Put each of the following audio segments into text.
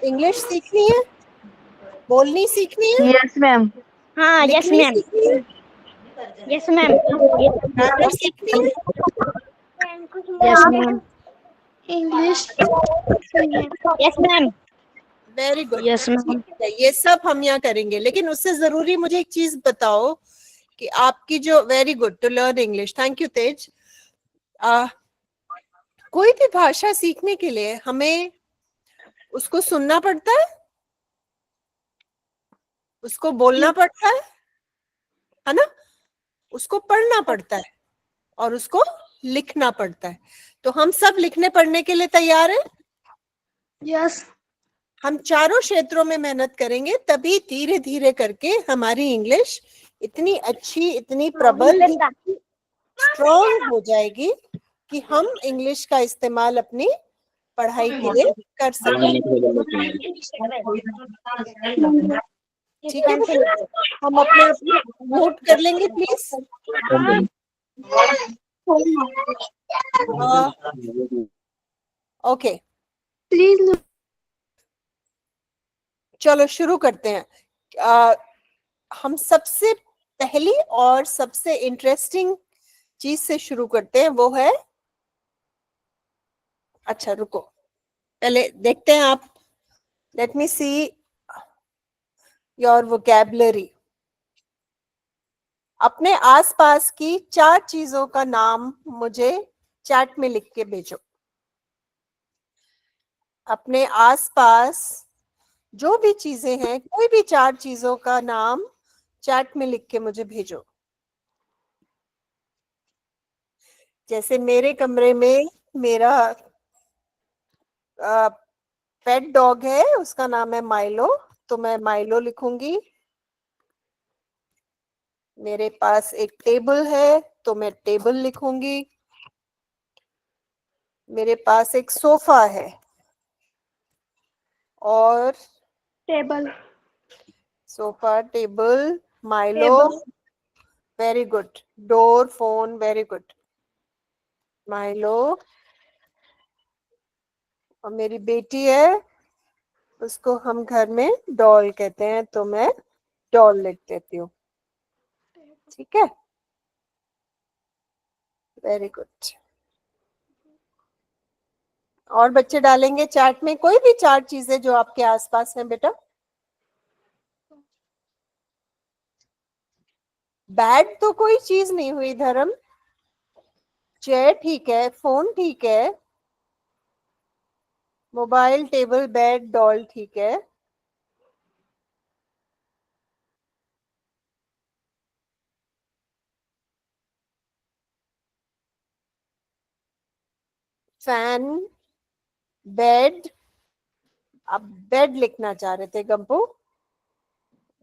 English सीखनी है, बोलनी सीखनी है, यस मैम। हाँ यस लिखनी मैम, सीखनी है, यस मैम, ग्रामर सीखनी है, yes ma'am. English, yes ma'am, very good. Yes ma'am. ये सब हम यहाँ करेंगे, लेकिन उससे जरूरी मुझे एक चीज बताओ कि आपकी जो, very good to learn English, thank you Tej. कोई भी भाषा सीखने के लिए हमें उसको सुनना पड़ता है, उसको बोलना पड़ता है ना, उसको पढ़ना पड़ता है और उसको लिखना पड़ता है। तो हम सब लिखने पढ़ने के लिए तैयार हैं? यस। हम चारों क्षेत्रों में मेहनत करेंगे, तभी धीरे धीरे करके हमारी इंग्लिश इतनी अच्छी, इतनी प्रबल, स्ट्रॉन्ग हो जाएगी कि हम इंग्लिश का इस्तेमाल अपनी पढ़ाई के लिए कर सकते। ठीक है बच्चों, हम अपने नोट कर लेंगे प्लीज। Okay please. चलो शुरू करते हैं। हम सबसे पहली और सबसे इंटरेस्टिंग चीज से शुरू करते हैं, वो है, अच्छा रुको, पहले देखते हैं आप, let me see your vocabulary. अपने आसपास की 4 चीजों का नाम मुझे चैट में लिख के भेजो। अपने आसपास जो भी चीजें हैं, कोई भी 4 चीजों का नाम चैट में लिख के मुझे भेजो। जैसे मेरे कमरे में मेरा पेट डॉग है, उसका नाम है माइलो, तो मैं माइलो लिखूंगी। मेरे पास एक टेबल है तो मैं टेबल लिखूंगी। मेरे पास एक सोफा है और table, sofa, table, Milo, very good. Door, phone, very good, Milo. और मेरी बेटी है, उसको हम घर में डॉल कहते हैं, तो मैं डॉल लिख देती हूँ। ठीक है, वेरी गुड। और बच्चे डालेंगे चैट में कोई भी 4 चीजें जो आपके आसपास हैं बेटा। बैड तो कोई चीज नहीं हुई धर्म, चेयर ठीक है, फोन ठीक है, मोबाइल, टेबल, बेड, डॉल ठीक है। फैन, बेड, अब बेड लिखना चाह रहे थे गंपू,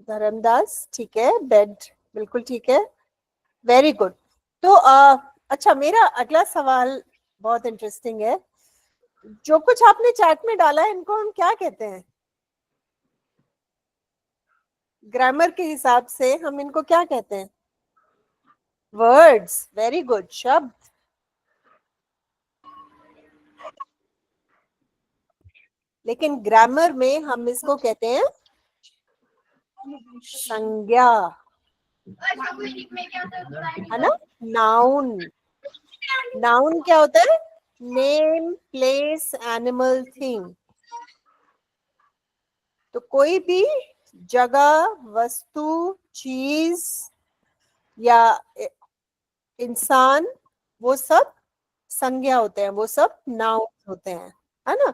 धर्मदास, ठीक है, बेड बिल्कुल ठीक है, वेरी गुड। तो अच्छा, मेरा अगला सवाल बहुत इंटरेस्टिंग है। जो कुछ आपने चैट में डाला है, इनको हम क्या कहते हैं? ग्रामर के हिसाब से हम इनको क्या कहते हैं? वर्ड्स, वेरी गुड, शब्द। लेकिन ग्रामर में हम इसको कहते हैं संज्ञा, है ना, नाउन। नाउन क्या होता है? Name, place, animal, thing. तो कोई भी जगह, वस्तु, चीज या इंसान, वो सब संज्ञा होते हैं, वो सब नाउन होते हैं, है ना।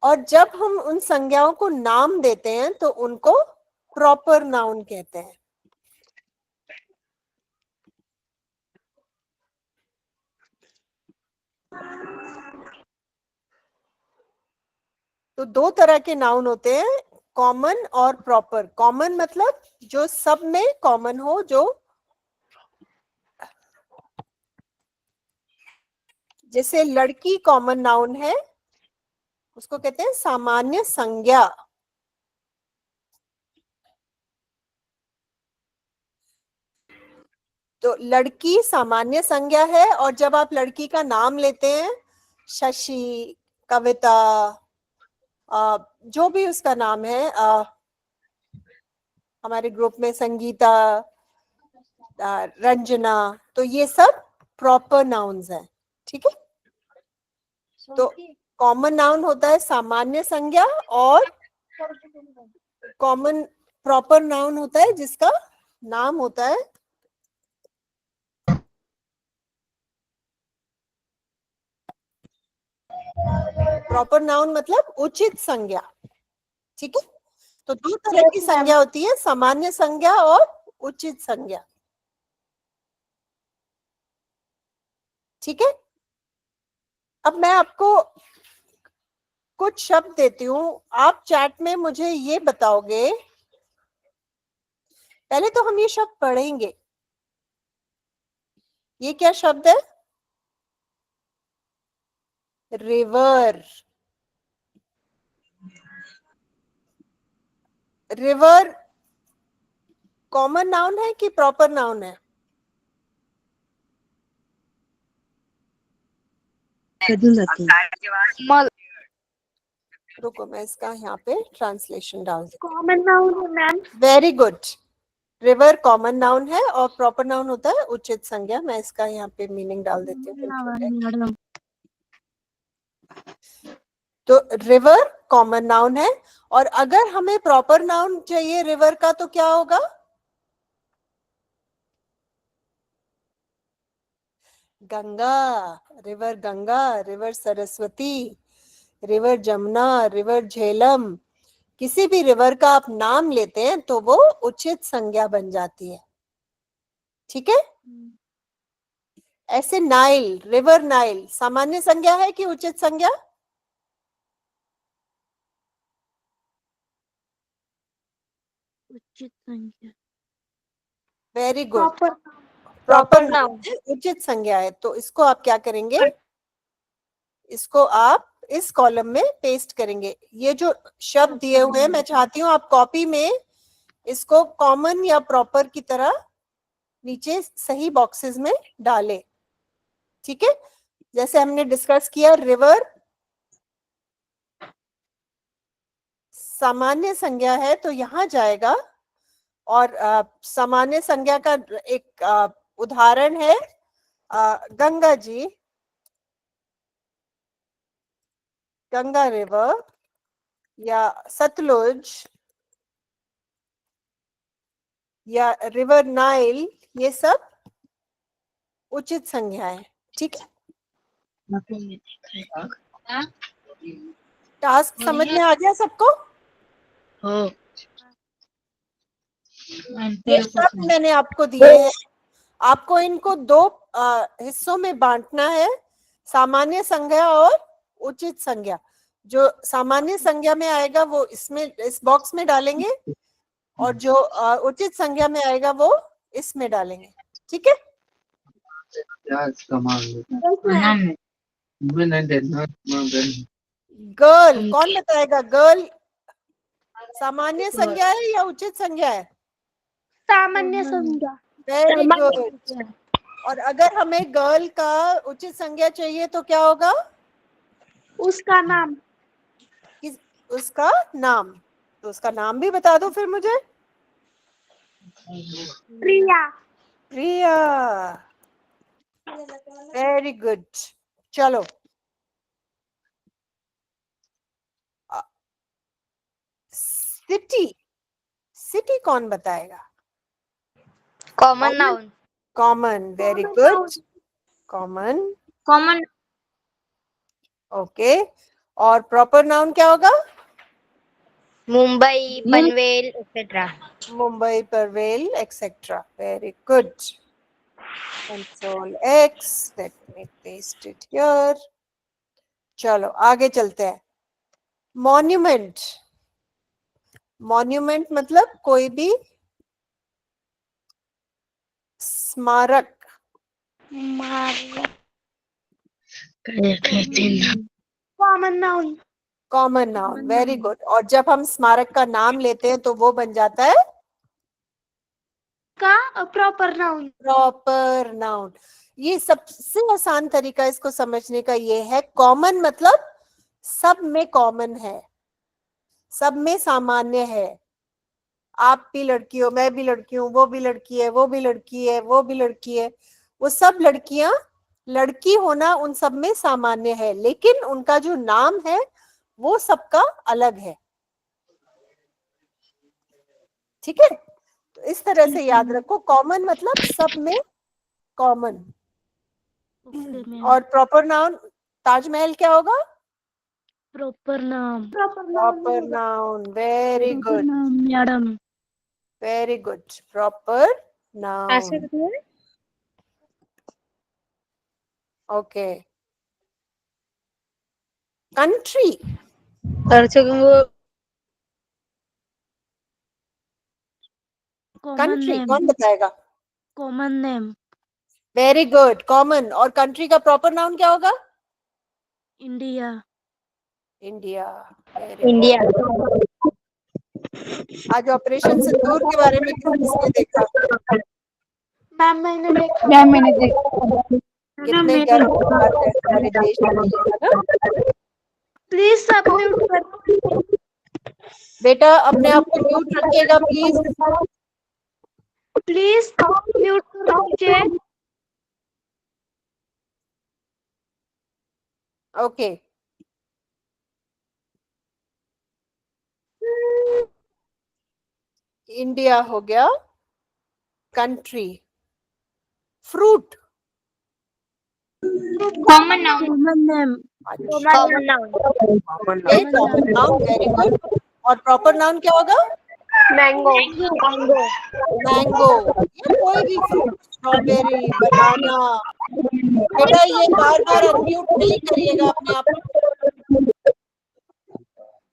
और जब हम उन संज्ञाओं को नाम देते हैं तो उनको प्रॉपर नाउन कहते हैं। तो 2 तरह के नाउन होते हैं, कॉमन और प्रॉपर। कॉमन मतलब जो सब में कॉमन हो, जो जैसे लड़की कॉमन नाउन है, उसको कहते हैं सामान्य संज्ञा। तो तो लड़की सामान्य संज्ञा है, और जब आप लड़की का नाम लेते हैं, शशि, कविता, जो भी उसका नाम है, हमारे ग्रुप में संगीता, रंजना, तो ये सब प्रॉपर नाउन्स हैं, ठीक है। तो कॉमन नाउन होता है सामान्य संज्ञा, और कॉमन प्रॉपर नाउन होता है जिसका नाम होता है प्रॉपर नाउन, मतलब उचित संज्ञा, ठीक है। तो दो तरह की संज्ञा होती है, सामान्य संज्ञा और उचित संज्ञा, ठीक है। अब मैं आपको कुछ शब्द देती हूँ, आप चैट में मुझे ये बताओगे। पहले तो हम ये शब्द पढ़ेंगे। ये क्या शब्द है? रिवर। रिवर कॉमन नाउन है कि प्रॉपर नाउन है? रुको, मैं इसका यहाँ पे ट्रांसलेशन डाल दूँ। कॉमन नाउन है ma'am. Very good. River common noun है और प्रॉपर नाउन होता है उचित संज्ञा। मैं इसका यहाँ पे मीनिंग डाल देती हूँ। तो रिवर कॉमन नाउन है, और अगर हमें प्रॉपर नाउन चाहिए रिवर का तो क्या होगा? Ganga, river Ganga, river Saraswati, river Jamuna, river Jhelum. किसी भी रिवर का आप नाम लेते हैं तो वो उचित संज्ञा बन जाती है, ठीक है। ऐसे नाइल, रिवर नाइल सामान्य संज्ञा है कि उचित संज्ञा? उचित संज्ञा। Very good. Proper noun. उचित संज्ञा है, तो इसको आप क्या करेंगे? इसको आप इस कॉलम में पेस्ट करेंगे। ये जो शब्द दिए हुए हैं, मैं चाहती हूँ आप कॉपी में इसको कॉमन या प्रॉपर की तरह नीचे सही बॉक्सेस में डालें, ठीक है। जैसे हमने डिस्कस किया, रिवर सामान्य संज्ञा है तो यहां जाएगा, और सामान्य संज्ञा का एक उदाहरण है गंगा जी, गंगा रिवर, या सतलुज, या रिवर नाइल, ये सब उचित संज्ञा है, ठीक है। टास्क समझ में आ गया सबको? ये सब मैंने आपको दिए हैं, आपको इनको दो हिस्सों में बांटना है, सामान्य संज्ञा और उचित संज्ञा। जो सामान्य संज्ञा में आएगा वो इसमें, इस बॉक्स में डालेंगे, और जो उचित संज्ञा में आएगा वो इसमें डालेंगे, ठीक है। गर्ल, कौन बताएगा? गर्ल सामान्य संज्ञा है या उचित संज्ञा है? सामान्य संज्ञा। Very good. और अगर हमें गर्ल का उचित संज्ञा चाहिए तो क्या होगा? उसका नाम। उसका नाम। तो उसका नाम भी बता दो फिर मुझे। प्रिया। प्रिया, वेरी गुड। चलो, सिटी, सिटी कौन बताएगा? Common noun. Common, very good, common. Common. Okay, और प्रॉपर नाउन क्या होगा? Mumbai, Panvel, etcetera. Mumbai, Panvel, etcetera. Very good. Control X, let me paste it here. चलो आगे चलते हैं। मॉन्यूमेंट, मॉन्यूमेंट मतलब कोई भी स्मारक। Common noun. Common noun, very good. और जब हम स्मारक का नाम लेते हैं तो वो बन जाता है उसका प्रॉपर नाउन। Proper noun. ये सबसे आसान तरीका इसको समझने का ये है, कॉमन मतलब सब में कॉमन है, सब में सामान्य है। आप भी लड़की हो, मैं भी लड़की हूँ, वो भी लड़की है, वो भी लड़की है, वो भी लड़की है, वो सब लड़कियां, लड़की होना उन सब में सामान्य है, लेकिन उनका जो नाम है वो सबका अलग है। ठीक है, तो इस तरह से याद रखो, कॉमन मतलब सब में कॉमन। और प्रॉपर नाउन, ताजमहल क्या होगा? Proper noun. Proper noun, very good, madam. Very good, proper noun. Okay, country, country कौन बताएगा? Common name. Very good, common. और कंट्री का प्रॉपर नाउन क्या होगा? India. India, very India. Good. आज ऑपरेशन सिंदूर के बारे में किसने देखा? मैम मैंने देखा। कितने गर्व की बात है हमारे देश के लिए, है ना? प्लीज सब म्यूट कर। बेटा अपने आप को म्यूट रखिएगा प्लीज। प्लीज म्यूट कर दीजिए। ओके, इंडिया हो गया country. Fruit, common noun. Common name. Common noun. Common noun, very good. और प्रॉपर नाउन क्या होगा? मैंगो। मैंगो। मैंगो, या कोई भी फ्रूट, स्ट्रॉबेरी, बनाना। बेटा ये बार बार अनम्यूट नहीं करिएगा अपने आप को।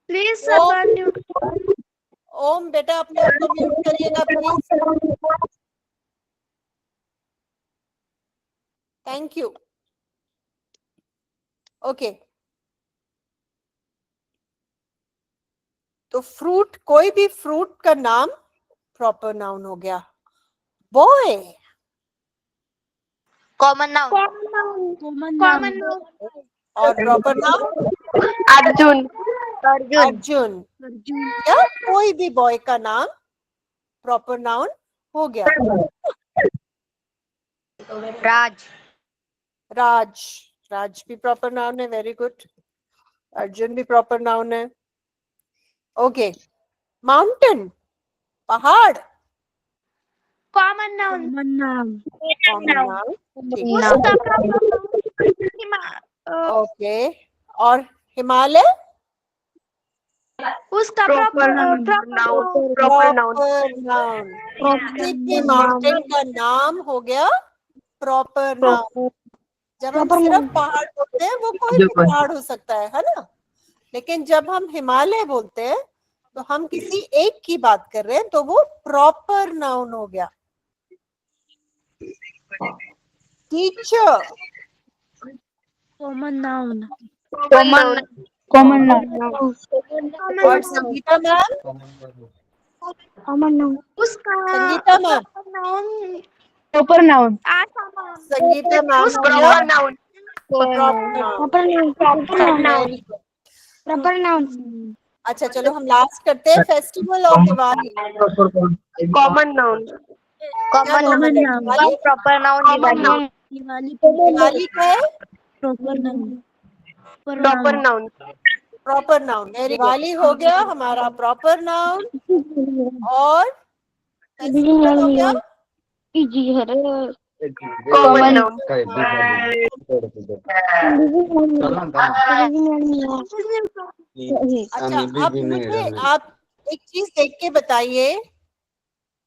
प्लीज सब ओम, म्यूट। ओम बेटा अपने आप को म्यूट करिएगा प्लीज। Thank you. ओके, तो फ्रूट, कोई भी फ्रूट का नाम प्रॉपर नाउन हो गया। Boy, common noun. Common noun. और प्रॉपर नाउन? अर्जुन। अर्जुन। अर्जुन। अर्जुन। या कोई भी बॉय का नाम प्रॉपर नाउन हो गया। राज। राज, राज भी प्रॉपर नाउन है, वेरी गुड। अर्जुन भी प्रॉपर नाउन है। ओके, माउंटेन, पहाड़, कॉमन नाउन। कॉमन नाउन, ठीक है। उसका प्रॉपर ओके, और हिमालय? उसका प्रॉपर नाउन। Proper noun. किसी भी माउंटेन का नाम हो गया प्रॉपर नाउन। जब हम सिर्फ पहाड़ बोलते हैं वो कोई भी पहाड़ हो सकता है ना? लेकिन जब हम हिमालय बोलते हैं तो हम किसी एक की बात कर रहे हैं, तो वो प्रॉपर नाउन हो गया। Teacher, common noun. Common noun. और संगीता मैम? Common noun. उसका Sangeeta ma'am, noun. Proper noun. Sangeeta ma'am हो गया प्रॉपर नाउन। Proper noun. अच्छा चलो हम लास्ट करते हैं, festival of Diwali. Common noun. क्या कॉमन है? Diwali, proper noun. दिवाली। दिवाली क्या है? Proper noun. Proper noun. Proper noun. Diwali हो गया हमारा प्रॉपर नाउन, और फेस्टिवल हो गया कॉमन नाउन। अच्छा, अब मुझे आप एक चीज देख के बताइए,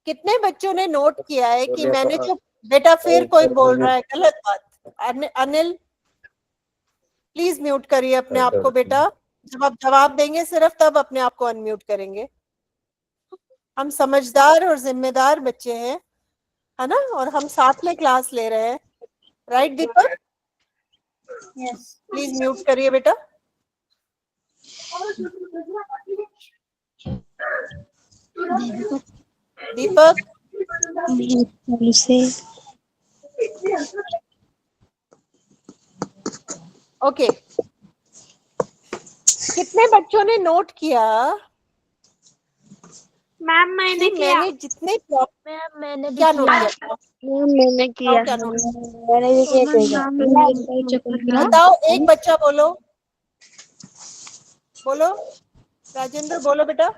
कितने बच्चों ने नोट किया है कि मैंने जो, बेटा फिर कोई बोल रहा है गलत बात। अनिल प्लीज म्यूट करिए अपने आप को बेटा। जब आप जवाब देंगे सिर्फ तब अपने आप को अनम्यूट करेंगे। हम समझदार और जिम्मेदार बच्चे हैं, है ना? और हम साथ में क्लास ले रहे हैं, right Deepak? Yes, please mute करिए बेटा। दीपक, से ओके, कितने बच्चों ने नोट किया मैम मैंने कि किया। मैंने जितने मैंने क्या नोट किया? मैंने किया। क्या नोट? मैंने भी किया। बताओ, एक बच्चा बोलो, बोलो राजेंद्र, बोलो बेटा।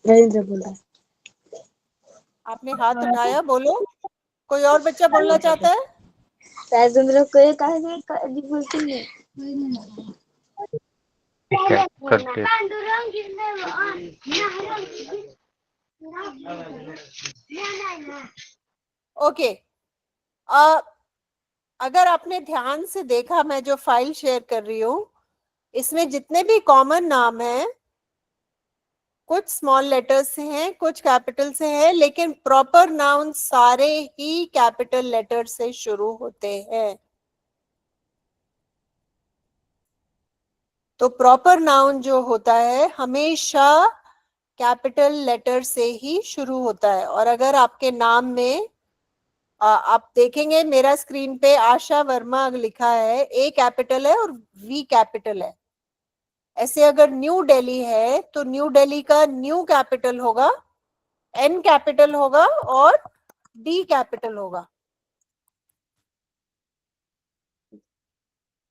राजेंद्र बोल रहा है। आपने हाथ उठाया, बोलो। कोई और बच्चा बोलना चाहता है? राजेंद्र को ये कहा बोलते नहीं। ठीक है, करते। ओके, अगर आपने ध्यान से देखा, मैं जो फाइल शेयर कर रही हूँ, इसमें जितने भी कॉमन नाम हैं, कुछ स्मॉल लेटर्स से हैं, कुछ कैपिटल से हैं, लेकिन प्रॉपर नाउन सारे ही कैपिटल लेटर से शुरू होते हैं। तो प्रॉपर नाउन जो होता है हमेशा कैपिटल लेटर से ही शुरू होता है। और अगर आपके नाम में आप देखेंगे, मेरा स्क्रीन पे आशा वर्मा लिखा है, ए कैपिटल है और वी कैपिटल है। ऐसे अगर न्यू दिल्ली है तो न्यू दिल्ली का न्यू कैपिटल होगा, एन कैपिटल होगा और डी कैपिटल होगा।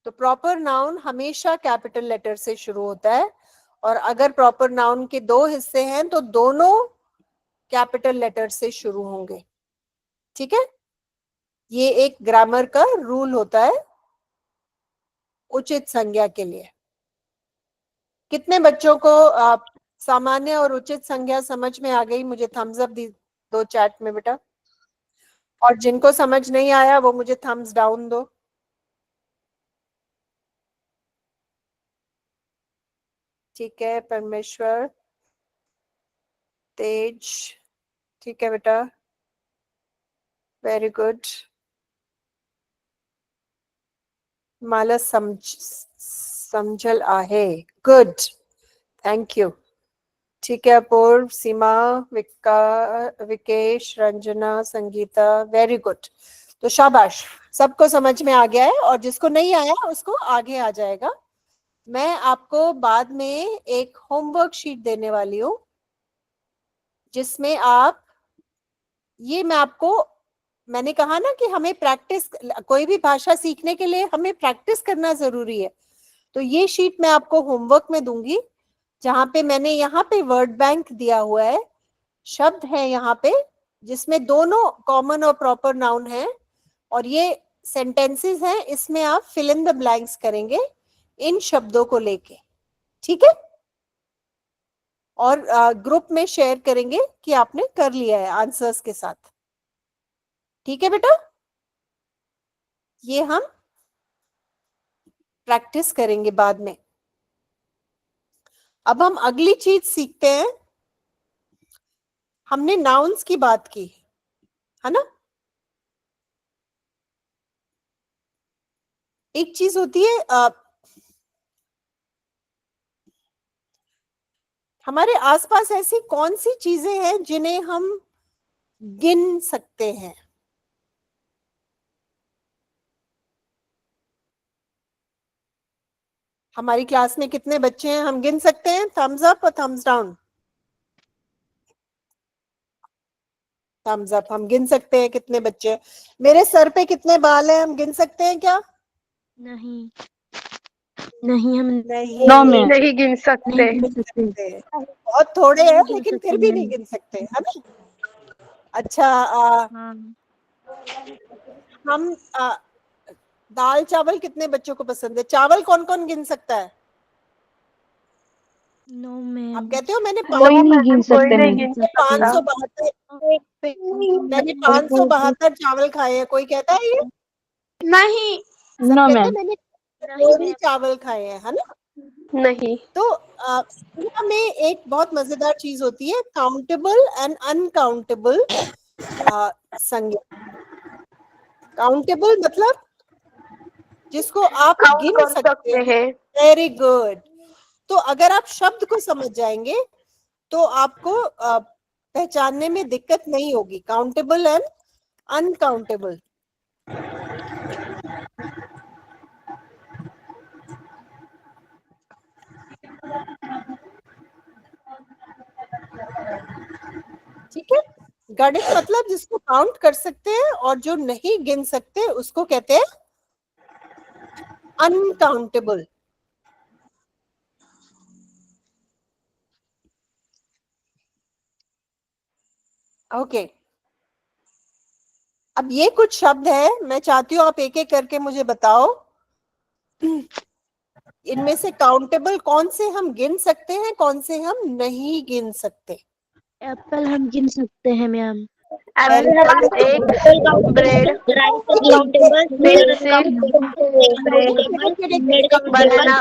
तो प्रॉपर नाउन हमेशा कैपिटल लेटर से शुरू होता है। और अगर प्रॉपर नाउन के दो हिस्से हैं तो दोनों कैपिटल लेटर से शुरू होंगे। ठीक है, ये एक ग्रामर का रूल होता है उचित संज्ञा के लिए। कितने बच्चों को सामान्य और उचित संज्ञा समझ में आ गई? मुझे थम्स अप दो चैट में बेटा। और जिनको समझ नहीं आया वो मुझे थम्स डाउन दो। ठीक है, परमेश्वर, तेज, ठीक है बेटा, वेरी गुड। मला समझल आहे, गुड, थैंक यू। ठीक है, अपूर्व, सीमा, विकेश, रंजना, संगीता, वेरी गुड। तो शाबाश, सबको समझ में आ गया है, और जिसको नहीं आया उसको आगे आ जाएगा। मैं आपको बाद में एक होमवर्क शीट देने वाली हूँ, जिसमें आप मैंने कहा ना कि हमें प्रैक्टिस, कोई भी भाषा सीखने के लिए हमें प्रैक्टिस करना जरूरी है। तो ये शीट मैं आपको होमवर्क में दूंगी, जहां पे मैंने यहाँ पे वर्ड बैंक दिया हुआ है, शब्द है यहाँ पे जिसमें दोनों कॉमन और प्रॉपर नाउन है, और ये सेंटेंसेस हैं, इसमें आप फिल इन द ब्लैंक्स करेंगे इन शब्दों को लेके। ठीक है, और ग्रुप में शेयर करेंगे कि आपने कर लिया है आंसर्स के साथ। ठीक है बेटा, ये हम प्रैक्टिस करेंगे बाद में। अब हम अगली चीज सीखते हैं। हमने नाउन्स की बात की है ना। एक चीज होती है, हमारे आसपास ऐसी कौन सी चीजें हैं जिन्हें हम गिन सकते हैं? हमारी क्लास में कितने बच्चे हैं हम गिन सकते हैं? थम्स अप और थम्स डाउन? थम्स अप, हम गिन सकते हैं कितने बच्चे हैं। मेरे सर पे कितने बाल हैं हम गिन सकते हैं क्या? नहीं नहीं, हम नहीं, नहीं गिन सकते। बहुत थोड़े हैं, लेकिन फिर भी नहीं गिन सकते, है ना। अच्छा, हम दाल चावल कितने बच्चों को पसंद है? चावल कौन कौन गिन सकता है? नो मैम, आप कहते हो मैंने कोई नहीं गिन सकता। 572 मैंने 572 चावल खाए हैं, कोई कहता है ये? नहीं सब कहते हैं मैंने कटोरी चावल खाए हैं, है ना। नहीं। तो संज्ञा में एक बहुत मजेदार चीज होती है, काउंटेबल एंड अनकाउंटेबल संज्ञा। काउंटेबल मतलब जिसको आप काउंट गिन कर सकते सकते हैं। हैं। Very good. तो अगर आप शब्द को समझ जाएंगे तो आपको पहचानने में दिक्कत नहीं होगी, काउंटेबल एंड अनकाउंटेबल। ठीक है, गणित मतलब जिसको काउंट कर सकते हैं और जो नहीं गिन सकते उसको कहते हैं अनकाउंटेबल। ओके, अब ये कुछ शब्द है, मैं चाहती हूँ आप एक एक करके मुझे बताओ इनमें से काउंटेबल कौन से हम गिन सकते हैं, कौन से हम नहीं गिन सकते। एप्पल हम गिन सकते हैं ma'am. Apple, eggs, bread, pencil, banana,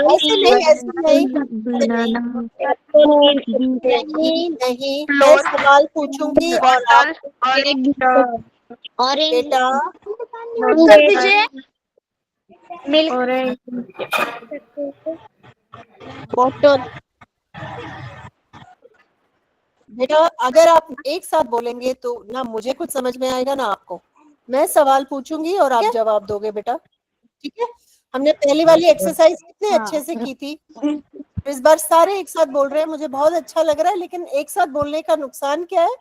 ऐसे नहीं, ऐसे नहीं, बनाना, नहीं नहीं, मैं फ्लोर, सवाल पूछूंगी और आप बॉटल, बेटा बॉटल। बेटा अगर आप एक साथ बोलेंगे तो ना मुझे कुछ समझ में आएगा ना आपको। मैं सवाल पूछूंगी और आप जवाब दोगे बेटा, ठीक है। हमने पहली वाली एक्सरसाइज कितने अच्छे से की थी, इस बार सारे एक साथ बोल रहे हैं, मुझे बहुत अच्छा लग रहा है। लेकिन एक साथ बोलने का नुकसान क्या है,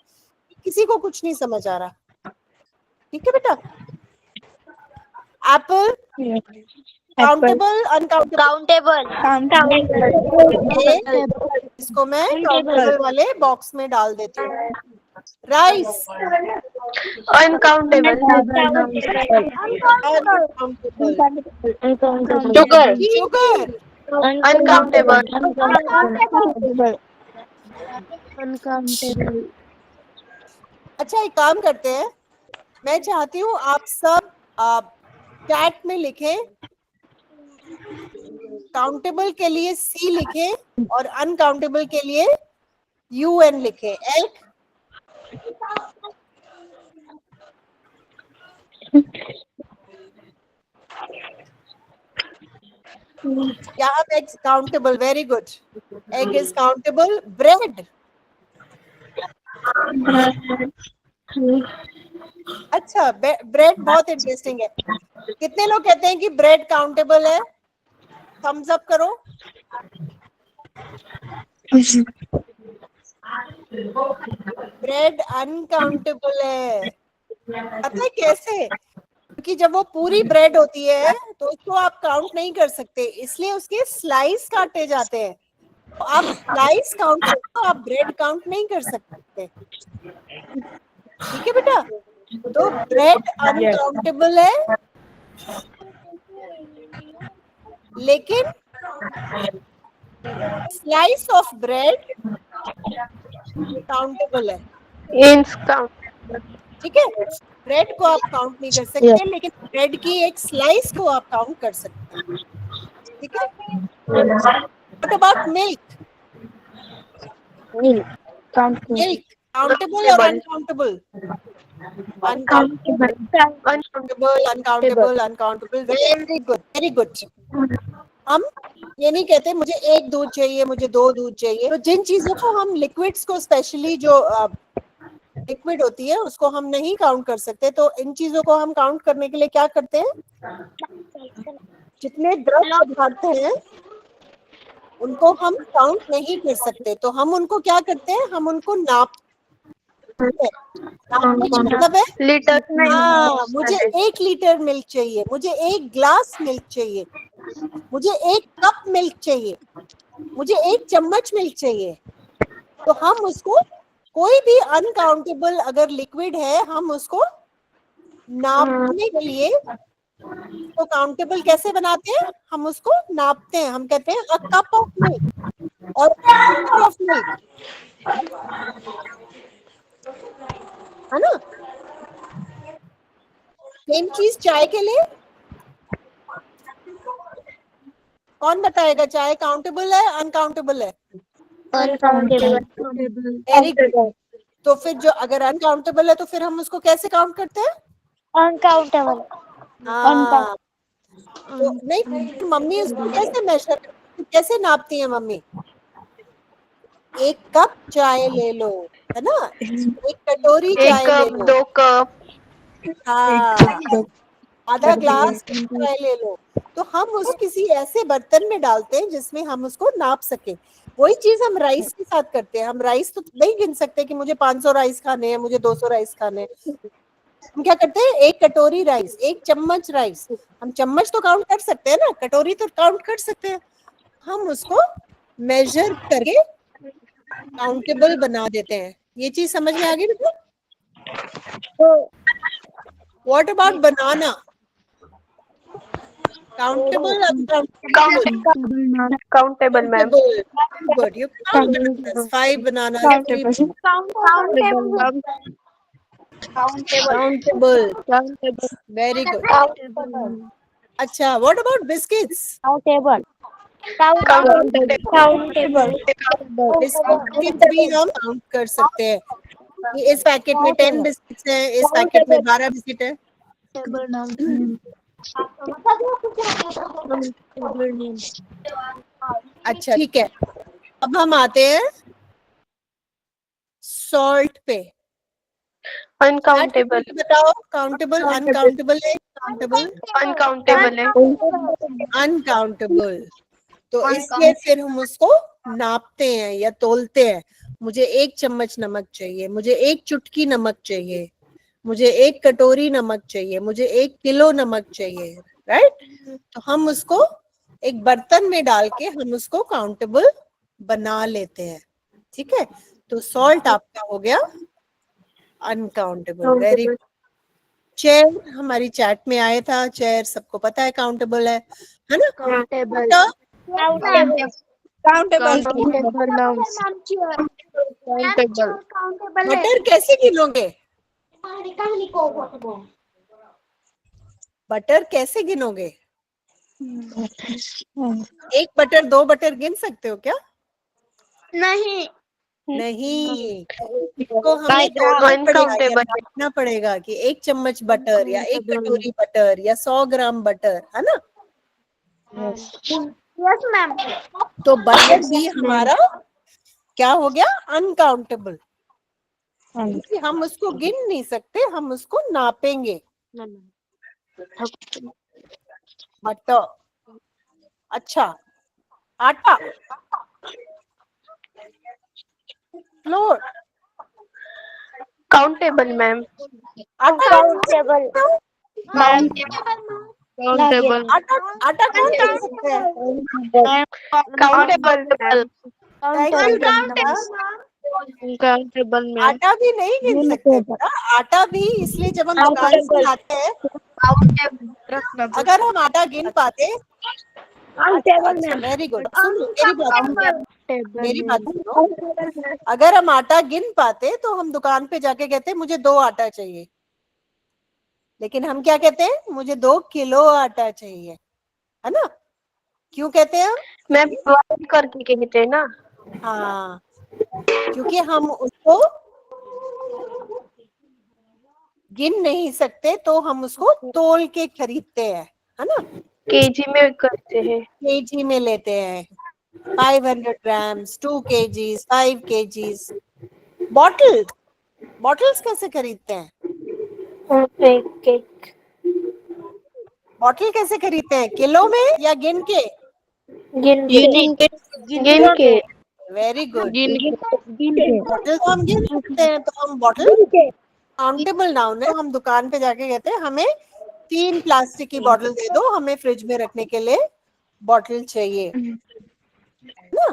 किसी को कुछ नहीं समझ आ रहा। ठीक है बेटा, एप्पल काउंटेबल अनकाउंटेबल, इसको मैं काउंटेबल वाले बॉक्स में डाल देती हूँ। Rice uncountable, sugar, sugar uncountable, uncountable. अच्छा एक काम करते हैं, मैं चाहती हूँ आप सब चैट में लिखें, काउंटेबल के लिए सी लिखें और अनकाउंटेबल के लिए UN लिखें। एल्क यहाँ पे countable, very good, egg is countable. Bread, अच्छा ब्रेड बहुत इंटरेस्टिंग है। कितने लोग कहते हैं कि ब्रेड काउंटेबल है, थम्स अप करो। ब्रेड अनकाउंटेबल है, पता है कैसे? क्योंकि जब वो पूरी ब्रेड होती है तो उसको आप काउंट नहीं कर सकते, इसलिए उसके स्लाइस काटे जाते हैं। तो आप स्लाइस काउंट करो, आप ब्रेड काउंट नहीं कर सकते। ठीक है बेटा, तो ब्रेड अनकाउंटेबल है, लेकिन स्लाइस ऑफ ब्रेड काउंटेबल है। इंच काउंट, ठीक है, ब्रेड को आप काउंट नहीं कर सकते, लेकिन ब्रेड की एक स्लाइस को आप काउंट कर सकते हैं। ठीक है, what about milk? Milk countable और uncountable? Uncountable, uncountable, uncountable. Very good, very good. हम ये नहीं कहते मुझे एक दूध चाहिए, मुझे दो दूध चाहिए। तो जिन चीजों को हम लिक्विड्स को, स्पेशली जो लिक्विड होती है, उसको हम नहीं काउंट कर सकते, तो इन चीजों को हम काउंट करने के लिए क्या करते हैं, जितने द्रव पदार्थ हैं उनको हम काउंट नहीं कर सकते, तो हम उनको क्या करते हैं, हम उनको नापते हैं। नापने का मतलब है, लीटर हाँ मुझे 1 लीटर मिल्क चाहिए, मुझे 1 ग्लास मिल्क चाहिए, मुझे 1 कप मिल्क चाहिए, मुझे 1 चम्मच मिल्क चाहिए। तो हम उसको, कोई भी अनकाउंटेबल अगर लिक्विड है, हम उसको नापने के लिए तो काउंटेबल कैसे बनाते हैं, हम उसको नापते हैं, हम कहते हैं अ कप ऑफ मिल्क और लीटर ऑफ मिल्क, है ना। सेम चीज चाय के लिए, कौन बताएगा चाय काउंटेबल है अनकाउंटेबल है? Very good. तो फिर जो अगर अनकाउंटेबल है तो फिर हम उसको कैसे काउंट करते हैं? अनकाउंटेबल। हाँ, तो नहीं, मम्मी उसको कैसे मेजर, कैसे नापती है मम्मी? एक कप चाय ले लो, है ना, एक कटोरी एक चाय ले कप, लो, 2 कप, हाँ, आधा ग्लास चाय ले लो। तो हम उस किसी ऐसे बर्तन में डालते हैं जिसमें हम उसको नाप सके। वही चीज हम राइस के साथ करते हैं। हम राइस तो नहीं गिन सकते कि मुझे 500 राइस खाने हैं, मुझे 200 राइस खाने हैं। हम क्या करते हैं, एक कटोरी राइस, एक चम्मच राइस, हम चम्मच तो काउंट कर सकते हैं ना, कटोरी तो काउंट कर सकते हैं। हम उसको मेजर करके काउंटेबल बना देते हैं। ये चीज समझ में आ गई बेटा? What about banana? Countable, countable ma'am. good. You count bananas, 5 bananas, 3 countable. Very good. अच्छा, what about biscuits? बिस्किट भी हम काउंट कर सकते हैं कि इस पैकेट में 10 बिस्किट्स हैं, इस पैकेट में 12 बिस्किट है। अच्छा ठीक है, अब हम आते हैं सॉल्ट पे। अनकाउंटेबल। बताओ, काउंटेबल, अनकाउंटेबल है, काउंटेबल, अनकाउंटेबल है। अनकाउंटेबल। तो इसलिए फिर हम उसको नापते हैं या तोलते हैं। मुझे 1 चम्मच नमक चाहिए, मुझे 1 चुटकी नमक चाहिए, मुझे 1 कटोरी नमक चाहिए, मुझे 1 किलो नमक चाहिए, राइट? तो हम उसको एक बर्तन में डाल के हम उसको काउंटेबल बना लेते हैं। ठीक है, तो सॉल्ट आपका हो गया अनकाउंटेबल। Very good. चेयर हमारी चैट में आया था, चेयर सबको पता है काउंटेबल है ना? बटर कैसे गिनोगे? बटर कैसे गिनोगे? 1 बटर 2 बटर गिन सकते हो क्या? नहीं, इसको हमें तोलना पड़ेगा कि 1 चम्मच बटर या 1 कटोरी बटर या 100 ग्राम बटर, है ना? तो बटर भी हमारा क्या हो गया? अनकाउंटेबल। हम उसको गिन नहीं सकते, हम उसको नापेंगे। बटर। अच्छा, आटा, फ्लोर, काउंटेबल मैम। आटा, काउंटेबल। आटा, आटा कौन गिन सकता है? Countable ma'am. Thank you, बेटा। Countable ma'am. आटा भी नहीं गिन सकते बेटा, आटा भी इसलिए जब हम दुकान से लाते हैं, अगर हम आटा गिन पाते। अच्छा, वेरी गुड। सुनो मेरी बात सुनो। अगर हम आटा गिन पाते तो हम दुकान पे जाके कहते मुझे 2 आटा चाहिए, लेकिन हम क्या कहते हैं, मुझे 2 किलो आटा चाहिए, है ना? क्यों कहते हैं हम? मैम डिवाइड करके कहते हैं ना। हाँ, क्योंकि हम उसको गिन नहीं सकते तो हम उसको तोल के खरीदते हैं, है ना? केजी में करते हैं। केजी में लेते हैं, 500 ग्राम्स, 2 केजीज, 5 केजीज। बॉटल्स कैसे खरीदते हैं? बॉटल कैसे खरीदते हैं? किलो में या गिन के? गिन के। Very good. बॉटल तो हम गिन सकते हैं, तो हम बॉटल काउंटेबल नाउन है। हम दुकान पे जाके कहते हैं हमें 3 प्लास्टिक की बॉटल दे दो, हमें फ्रिज में रखने के लिए बॉटल चाहिए ना?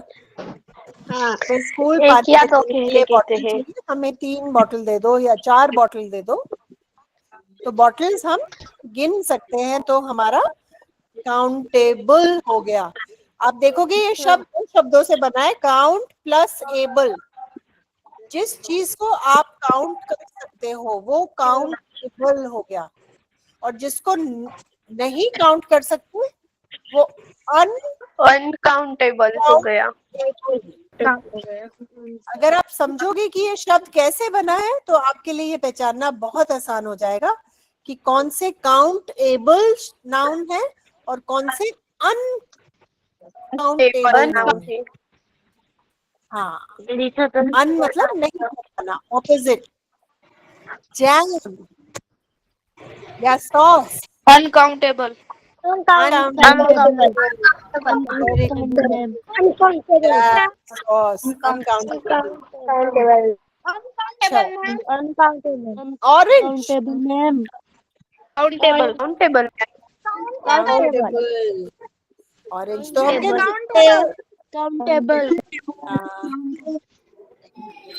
हाँ, तो स्कूल पानी के लिए बॉटल चाहिए, हमें 3 बॉटल दे दो या 4 बॉटल दे दो। तो बॉटल्स हम गिन सकते हैं, तो हमारा काउंटेबल हो गया। आप देखोगे ये शब्द 2 शब्दों से बना है, काउंट प्लस एबल। जिस चीज को आप काउंट कर सकते हो वो काउंटेबल हो गया, और जिसको नहीं काउंट कर सकते वो अनकाउंटेबल हो गया। अगर आप समझोगे कि ये शब्द कैसे बना है तो आपके लिए ये पहचानना बहुत आसान हो जाएगा कि कौन से काउंटेबल नाउन है और कौन से अनकाउंटेबल नाउन है। हाँ, लिखा तो अन मतलब नहीं खाना, ऑपोजिट। जैम या sauce, uncountable. Uncountable, very good, uncountable sauce, uncountable. Uncountable अच्छा, uncountable orange, ma'am countable countable. Countable. Orange तो हम गिन सकते हैं। काउंटेबल हाँ,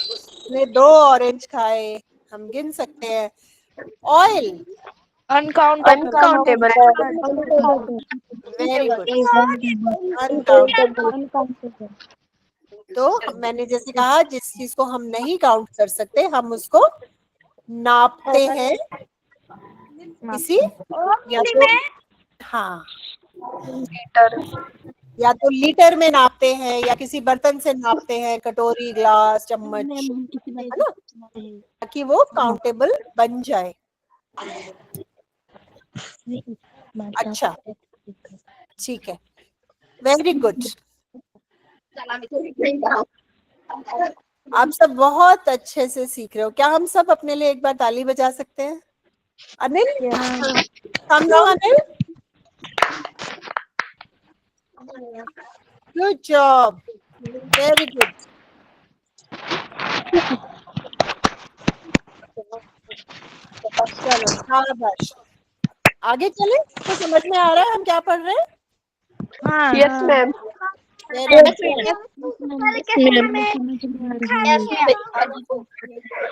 उसने 2 ऑरेंज खाए, हम गिन सकते हैं। Oil, uncountable. Very good, uncountable. तो मैंने जैसे कहा, जिस चीज को हम नहीं काउंट कर सकते हम उसको नापते हैं किसी, या तो हाँ, लीटर। या तो लीटर में नापते हैं या किसी बर्तन से नापते हैं, कटोरी, ग्लास, चम्मच, है ना, ताकि वो काउंटेबल बन जाए। अच्छा, ठीक है, वेरी गुड। आप सब बहुत अच्छे से सीख रहे हो। क्या हम सब अपने लिए एक बार ताली बजा सकते हैं? अनिल, समझो Anil, good job, very good. चलो शाबाश, आगे चले। तो समझ में आ रहा है हम क्या पढ़ रहे हैं? Yes ma'am. वेरी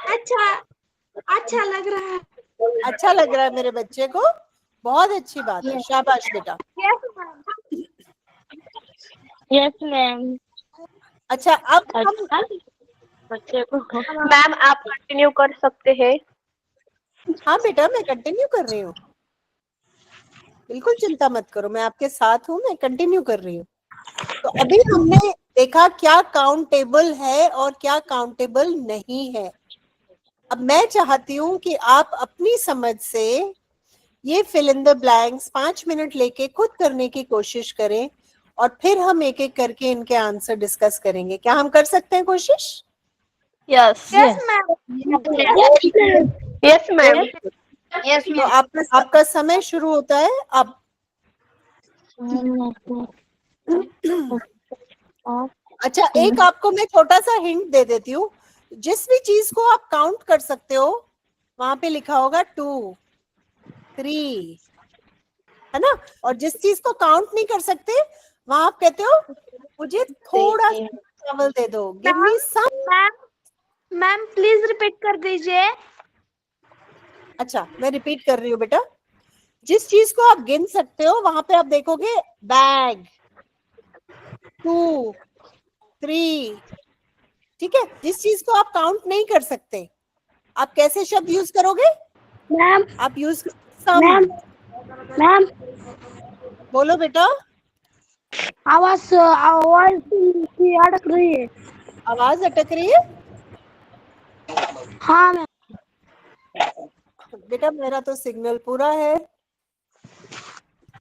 अच्छा लग रहा है। अच्छा लग रहा है मेरे बच्चे को, बहुत अच्छी बात है, शाबाश बेटा। Yes ma'am. अच्छा, अब हम बच्चे को मैम आप कंटिन्यू कर सकते हैं। हाँ बेटा, मैं कंटिन्यू कर रही हूँ, बिल्कुल चिंता मत करो, मैं आपके साथ हूँ, मैं कंटिन्यू कर रही हूँ। तो अभी हमने देखा क्या काउंटेबल है और क्या काउंटेबल नहीं है। अब मैं चाहती हूँ कि आप अपनी समझ से ये fill in the blanks 5 minute लेके खुद करने की कोशिश करें, और फिर हम एक एक करके इनके आंसर डिस्कस करेंगे। क्या हम कर सकते हैं कोशिश? Yes yes ma'am. तो आपका समय शुरू होता है अब। अच्छा, एक आपको मैं छोटा सा हिंट दे देती हूँ। जिस भी चीज को आप काउंट कर सकते हो वहां पे लिखा होगा 2, 3, है ना, और जिस चीज को काउंट नहीं कर सकते वहां आप कहते हो मुझे थोड़ा सा चावल दे दो, give me some. Ma'am please repeat कर दीजिए। अच्छा, मैं रिपीट कर रही हूँ बेटा। जिस चीज को आप गिन सकते हो वहां पे आप देखोगे बैग, 2, 3, ठीक है। जिस चीज को आप काउंट नहीं कर सकते आप कैसे शब्द यूज करोगे? मैम आप यूज सम। मैम बोलो बेटा। आवाज आवाज की अटक रही है। आवाज अटक रही है? हाँ मैम। बेटा मेरा तो सिग्नल पूरा है।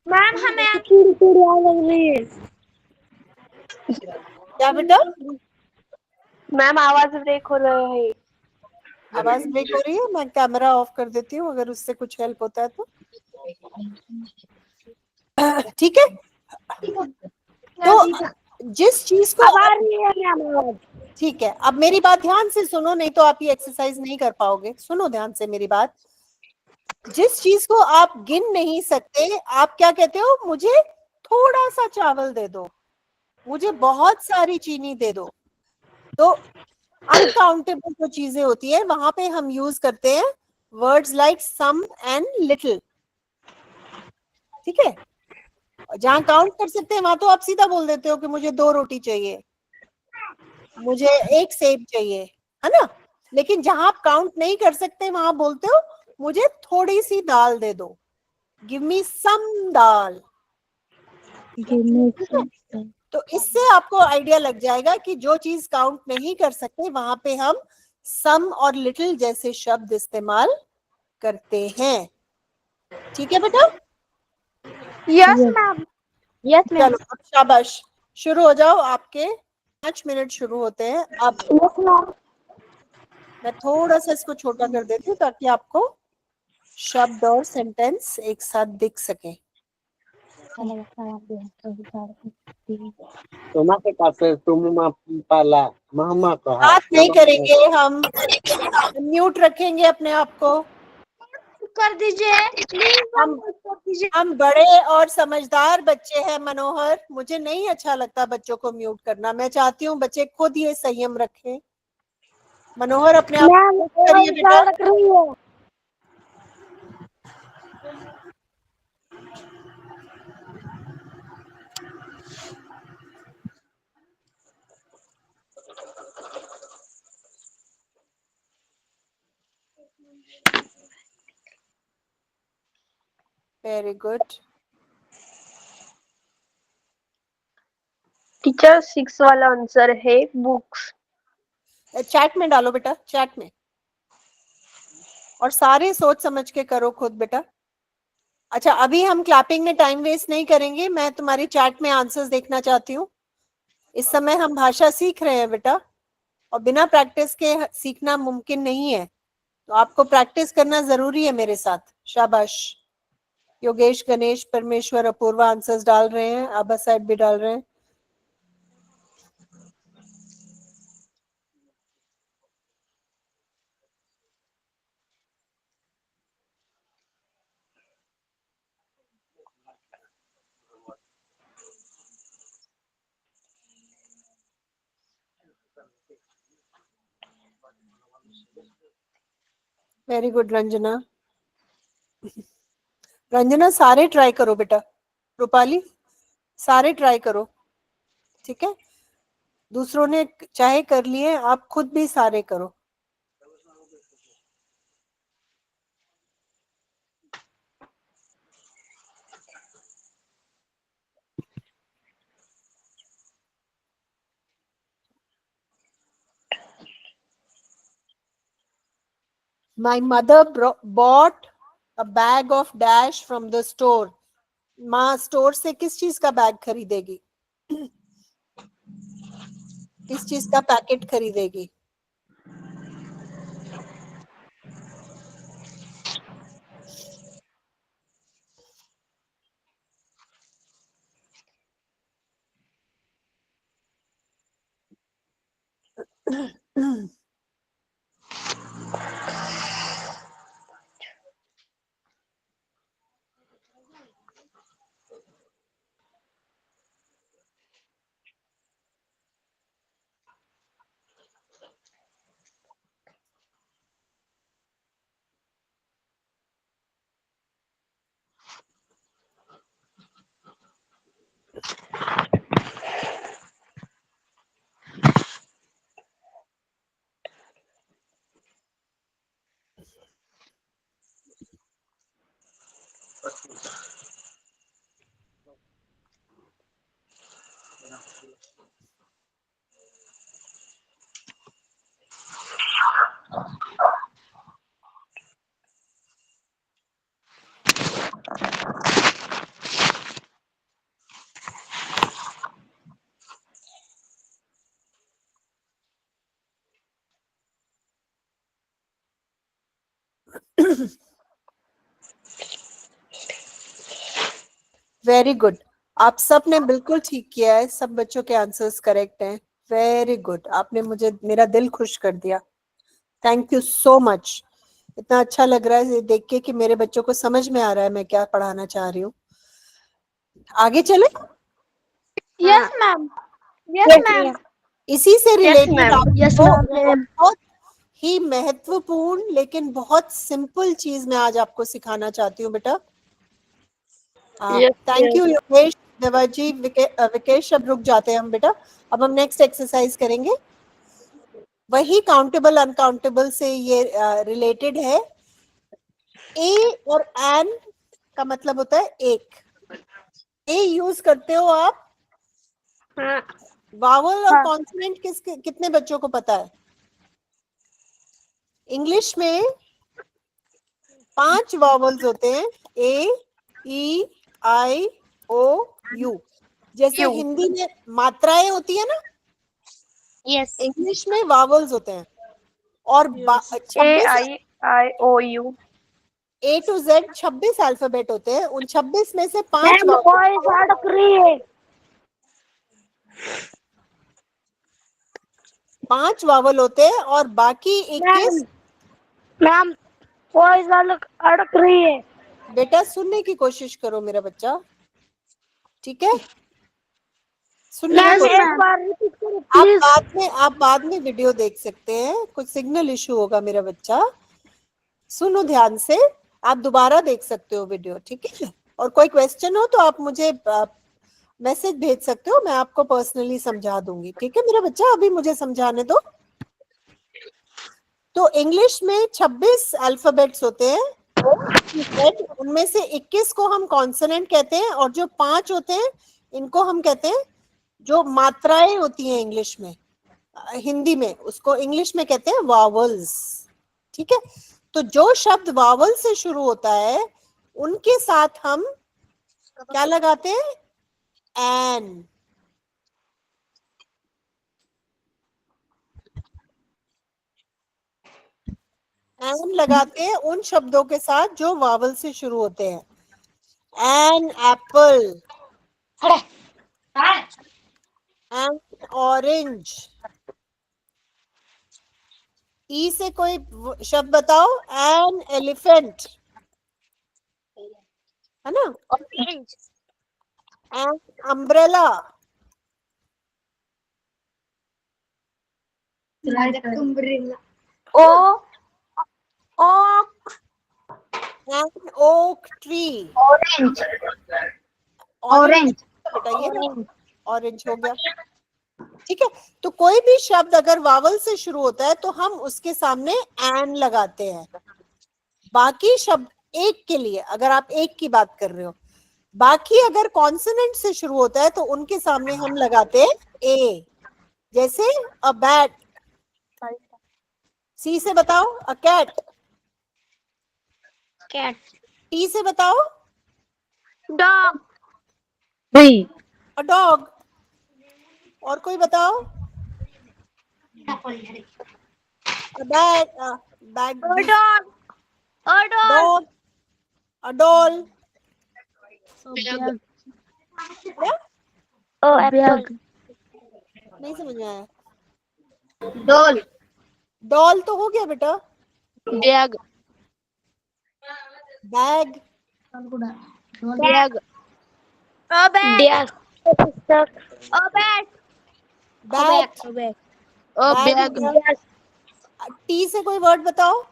मैम हमें थोड़ी थोड़ी आवाज लग रही है। क्या बेटा? मैम आवाज ब्रेक हो रहा है। आवाज ब्रेक हो रही है? मैं कैमरा ऑफ कर देती हूँ, अगर उससे कुछ हेल्प होता है तो। ठीक है, तो जिस चीज को अब आ रही है मैम आवाज। ठीक है, अब मेरी बात ध्यान से सुनो, नहीं तो आप ये एक्सरसाइज नहीं कर पाओगे। सुनो ध्यान से मेरी बात। जिस चीज को आप गिन नहीं सकते आप क्या कहते हो? मुझे थोड़ा सा चावल दे दो, मुझे बहुत सारी चीनी दे दो। तो अनकाउंटेबल जो चीजें होती है वहां पे हम यूज करते हैं words like some and little, ठीक है। जहां काउंट कर सकते हैं वहां तो आप सीधा बोल देते हो कि मुझे 2 रोटी चाहिए, मुझे 1 सेब चाहिए, है ना। लेकिन जहां आप काउंट नहीं कर सकते वहां बोलते हो मुझे थोड़ी सी दाल दे दो, गिव मी सम दाल। तो इससे आपको आइडिया लग जाएगा कि जो चीज काउंट नहीं कर सकते वहां पे हम सम और लिटिल जैसे शब्द इस्तेमाल करते हैं। ठीक है बेटा? Yes ma'am. Yes ma'am. चलो अब शाबाश, शुरू हो जाओ आपके 5 मिनट शुरू होते हैं। अब यस मैम। मैं थोड़ा सा इसको छोटा कर देती हूँ ताकि आपको शब्द और सेंटेंस एक साथ दिख सके। Tomate café, tumuma pala, mama ko ha. बात नहीं करेंगे हम, म्यूट रखेंगे अपने आप को। कर दीजिए प्लीज हम कर दीजिए। हम बड़े और समझदार बच्चे हैं मनोहर, मुझे नहीं अच्छा लगता बच्चों को म्यूट करना। मैं चाहती हूँ बच्चे खुद ये संयम रखें। मनोहर अपने आप मैम को म्यूट करिए बेटा। रख रही है। Very good. टीचर 6 वाला आंसर है बुक्स। चैट में डालो बेटा, चैट में, और सारे सोच समझ के करो खुद बेटा। अच्छा, अभी हम क्लैपिंग में टाइम वेस्ट नहीं करेंगे, मैं तुम्हारी चैट में आंसर्स देखना चाहती हूँ। इस समय हम भाषा सीख रहे हैं बेटा, और बिना प्रैक्टिस के सीखना मुमकिन नहीं है, तो आपको प्रैक्टिस करना जरूरी है मेरे साथ। शाबाश। योगेश, गणेश, परमेश्वर, अपूर्वा आंसर्स डाल रहे हैं, आबा साहब भी डाल रहे हैं। Very good Ranjana. रंजना सारे ट्राई करो बेटा। रूपाली सारे ट्राई करो, ठीक है? दूसरों ने चाहे कर लिए, आप खुद भी सारे करो। My mother bought a bag of dash from the store. माँ स्टोर से किस चीज का बैग खरीदेगी? किस चीज का पैकेट खरीदेगी? वेरी गुड, आप सब ने बिल्कुल ठीक किया है, सब बच्चों के आंसर्स करेक्ट हैं। वेरी गुड, आपने मुझे मेरा दिल खुश कर दिया। Thank you so much. इतना अच्छा लग रहा है देख के कि मेरे बच्चों को समझ में आ रहा है मैं क्या पढ़ाना चाह रही हूँ। आगे चले। Yes ma'am. Yes ma'am. इसी से रिलेटेड यस आपको मैम। बहुत ही महत्वपूर्ण लेकिन बहुत सिंपल चीज मैं आज आपको सिखाना चाहती हूँ बेटा। Thank you Yogesh, Devaji, Vikesh. अब रुक जाते हैं हम बेटा, अब हम नेक्स्ट एक्सरसाइज करेंगे। वही काउंटेबल अनकाउंटेबल से ये रिलेटेड है। ए और एन का मतलब होता है एक। ए यूज करते हो आप? वावल और कॉन्सोनेंट कितने बच्चों को पता है? इंग्लिश में 5 वावल्स होते हैं, ए, ई, आई, ओ, यू। जैसे हिंदी में मात्राएं होती है ना, यस इंग्लिश में वावल्स होते हैं और A 26 I I O U A to Z 26 alphabet होते हैं। उन 26 में से 5 मैम वॉइस अटक रही है। 5 वावल होते हैं और बाकी 21। मैम वॉइस अटक रही है। बेटा सुनने की कोशिश करो मेरा बच्चा, ठीक है? सुनने की मैम कोशिश। एक बार रिपीट करो प्लीज। आप बाद में वीडियो देख सकते हैं, कुछ सिग्नल इशू होगा मेरा बच्चा। सुनो ध्यान से, आप दोबारा देख सकते हो वीडियो, ठीक है? और कोई क्वेश्चन हो तो आप मुझे मैसेज भेज सकते हो, मैं आपको पर्सनली समझा दूंगी, ठीक है मेरा बच्चा? अभी मुझे समझाने दो। तो इंग्लिश में 26 अल्फाबेट्स होते हैं, उनमें से 21 को हम कॉन्सोनेंट कहते हैं और जो 5 होते हैं इनको हम कहते हैं, जो मात्राएं होती हैं इंग्लिश में, हिंदी में उसको इंग्लिश में कहते हैं वावल्स, ठीक है? तो जो शब्द वावल से शुरू होता है उनके साथ हम क्या लगाते हैं? एन। एन लगाते हैं उन शब्दों के साथ जो वावल से शुरू होते हैं। An apple, an orange. E से कोई शब्द बताओ। एन एलिफेंट, है ना? An umbrella, O oak an oak tree. Orange orange बेटा, ये ऑरेंज हो गया, ठीक है? तो कोई भी शब्द अगर वावल से शुरू होता है तो हम उसके सामने एन लगाते हैं। बाकी शब्द एक के लिए, अगर आप एक की बात कर रहे हो, बाकी अगर कॉन्सोनेंट से शुरू होता है तो उनके सामने हम लगाते हैं ए। जैसे अ बैट, सी से बताओ अ कैट। कैट टी से बताओ डॉग अ डॉग। और कोई बताओ? A bag, bag, dog dog, a doll. Oh apple नहीं समझ में आया? डॉल डॉल तो हो गया बेटा। बैग बैग, बैग अ बैग अ बैग बैट, अ बैग। बैग टी से कोई वर्ड बताओ।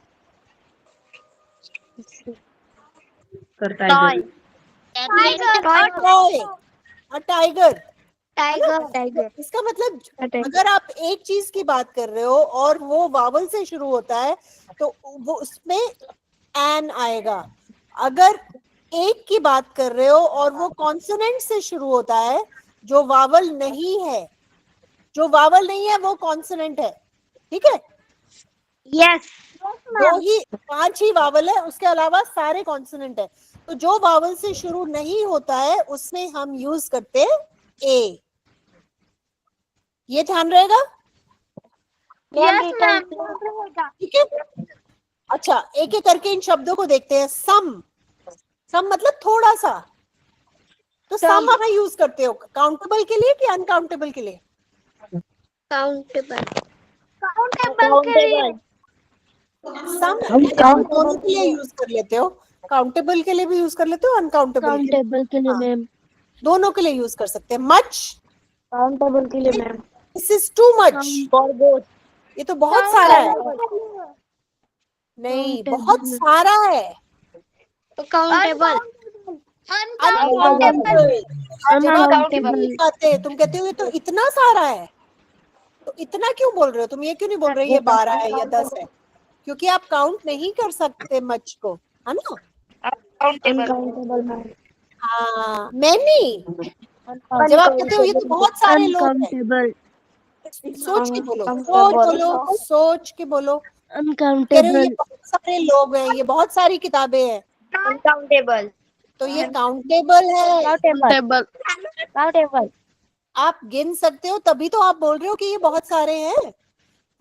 Toy toy, a tiger. Tiger इसका मतलब अगर आप एक चीज की बात कर रहे हो और वो वावल से शुरू होता है तो वो उसमें एन आएगा। अगर एक की बात कर रहे हो और वो कॉन्सोनेंट से शुरू होता है, जो वावल नहीं है, जो वावल नहीं है वो कॉन्सोनेंट है, ठीक है? यस 5 ही वावल है, उसके अलावा सारे कॉन्सोनेंट है। तो जो वावल से शुरू नहीं होता है उसमें हम यूज करते हैं ए। ये ध्यान रहेगा, यस मैम ठीक है? अच्छा, एक एक करके इन शब्दों को देखते हैं। सम, सम मतलब थोड़ा सा। तो सम आप यूज करते हो काउंटेबल के लिए कि अनकाउंटेबल के लिए? काउंटेबल सम दोनों के लिए यूज कर लेते हो, काउंटेबल के लिए भी यूज कर लेते हो, अनकाउंटेबल के लिए मैम दोनों के लिए यूज कर सकते हैं। मच, काउंटेबल के लिए ma'am this is too much, ये तो बहुत सारा है। नहीं, बहुत सारा है। Countable uncountable. जब आप कहते हैं, तुम कहते हो ये तो इतना सारा है, तो इतना क्यों बोल रहे हो तुम? ये क्यों नहीं बोल रहे ये 12 है या 10 है? क्योंकि आप काउंट नहीं कर सकते मच को, है ना? अनकाउंटेबल मैम हाँ, मैनी। जब आप कहते हो ये तो बहुत सारे लोग हैं, सोच के बोलो, सोच के बोलो। कह रहे हो ये बहुत सारे लोग हैं, ये बहुत सारी किताबें हैं, अनकाउंटेबल तो ये काउंटेबल है। काउंटेबल आप गिन सकते हो तभी तो आप बोल रहे हो कि ये बहुत सारे हैं।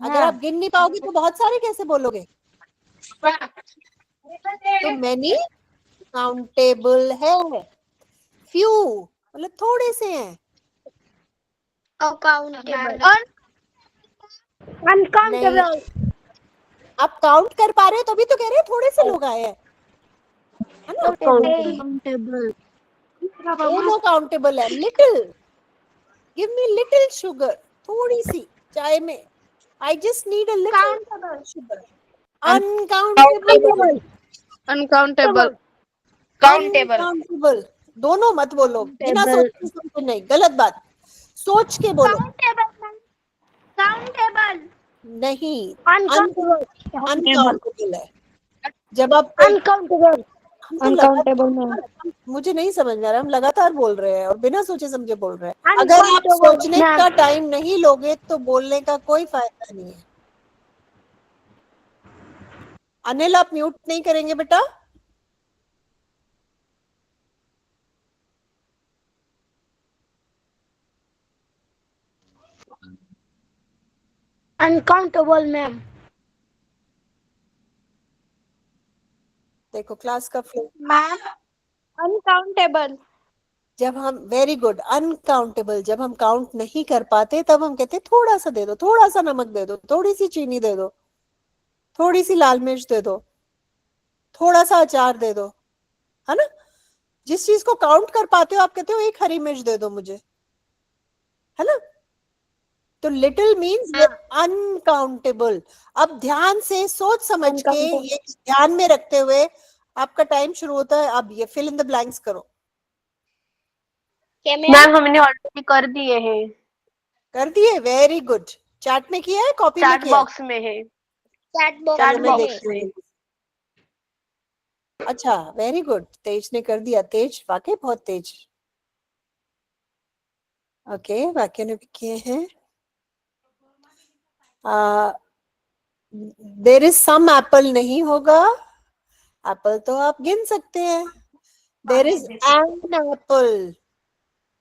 अगर आप गिन नहीं पाओगे तो बहुत सारे कैसे बोलोगे? तो मैनी काउंटेबल है, फ्यू मतलब थोड़े से हैं। अनकाउंटेबल। आप काउंट कर पा रहे हो तभी तो कह रहे हैं थोड़े से लोग आए हैं, है ना? काउंटेबल। दोनों काउंटेबल है। Little, give me little sugar, थोड़ी सी चाय में। I just need a little sugar. Uncountable, uncountable. Countable. दोनों मत बोलो, बिना सोचे समझे नहीं, गलत बात। सोच के बोलो। काउंटेबल नहीं, अनकाउंटेबल है। जब आप अनकाउंटेबल हम तो लगातार, मुझे नहीं समझ आ रहा, हम लगातार बोल रहे हैं और बिना सोचे समझे बोल रहे हैं। अगर आप सोचने का टाइम नहीं लोगे तो बोलने का कोई फायदा नहीं है। अनिल, आप म्यूट नहीं करेंगे बेटा? Uncountable ma'am. देखो क्लास का फ्लो। Ma'am uncountable. जब हम, वेरी गुड, अनकाउंटेबल, जब हम काउंट नहीं कर पाते तब हम कहते थोड़ा सा दे दो, थोड़ा सा नमक दे दो, थोड़ी सी चीनी दे दो, थोड़ी सी लाल मिर्च दे दो, थोड़ा सा अचार दे दो, है ना? जिस चीज को काउंट कर पाते हो आप कहते हो एक हरी मिर्च दे दो मुझे, है ना? तो लिटिल मीन्स अनकाउंटेबल। अब ध्यान से सोच समझ के ये ध्यान में रखते हुए आपका टाइम शुरू होता है। अब ये फिल इन द ब्लैंक्स करो। मैम हमने ऑलरेडी कर दिए हैं। कर दिए? Very good. चैट में किया है, कॉपी में चैट किया है? बॉक्स में है। चैट बॉक्स में। अच्छा, वेरी गुड, तेज ने कर दिया। तेज वाकई बहुत तेज। ओके, वाक्य ने भी किए हैं। देयर इज सम एप्पल नहीं होगा, एप्पल तो आप गिन सकते हैं। There is an apple,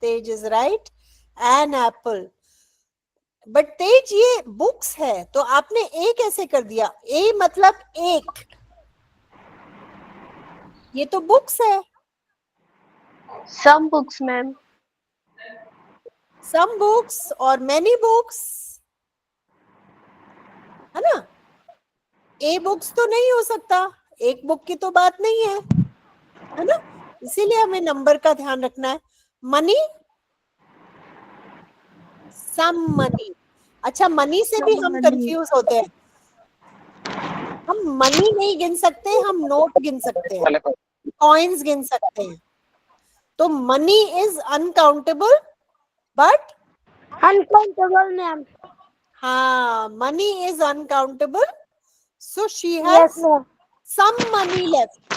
Tej is right, an apple. But Tej ये बुक्स है तो आपने ए कैसे कर दिया? ए मतलब एक, ये तो बुक्स है। Some books ma'am. Some books और मेनी बुक्स, है ना? ए बुक्स तो नहीं हो सकता, एक बुक की तो बात नहीं है ना? इसीलिए हमें नंबर का ध्यान रखना है। Money, some money. अच्छा, मनी से भी हम कंफ्यूज होते हैं। हम मनी नहीं गिन सकते, हम नोट गिन सकते हैं, कॉइन्स गिन सकते हैं। तो money is uncountable but uncountable ma'am. हाँ, money is uncountable, so she has some money left.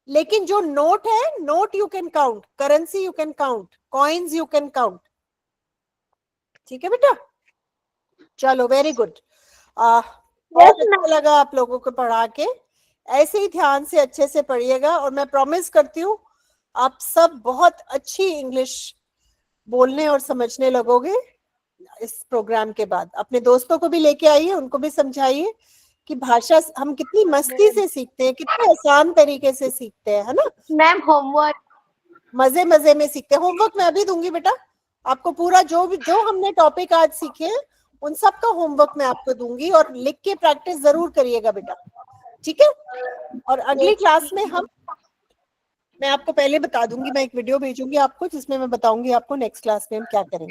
लेकिन जो नोट है, note you can count, currency you can count, coins you can count. ठीक है बेटा? चलो, वेरी गुड। बहुत अच्छा लगा आप लोगों को पढ़ा के। ऐसे ही ध्यान से अच्छे से पढ़िएगा और मैं प्रॉमिस करती हूँ आप सब बहुत अच्छी इंग्लिश बोलने और समझने लगोगे इस प्रोग्राम के बाद। अपने दोस्तों को भी लेके आइए, उनको भी समझाइए कि भाषा हम कितनी मस्ती से सीखते हैं, कितने आसान तरीके से सीखते हैं, है ना? मैम होमवर्क मजे मजे में सीखते हैं। होमवर्क मैं अभी दूंगी बेटा आपको, पूरा जो हमने टॉपिक आज सीखे उन सब का होमवर्क मैं आपको दूंगी और लिख के प्रैक्टिस जरूर करिएगा बेटा, ठीक है? और अगली क्लास में मैं आपको पहले बता दूंगी, मैं एक वीडियो भेजूंगी आपको जिसमें मैं बताऊंगी आपको नेक्स्ट क्लास में हम क्या करेंगे।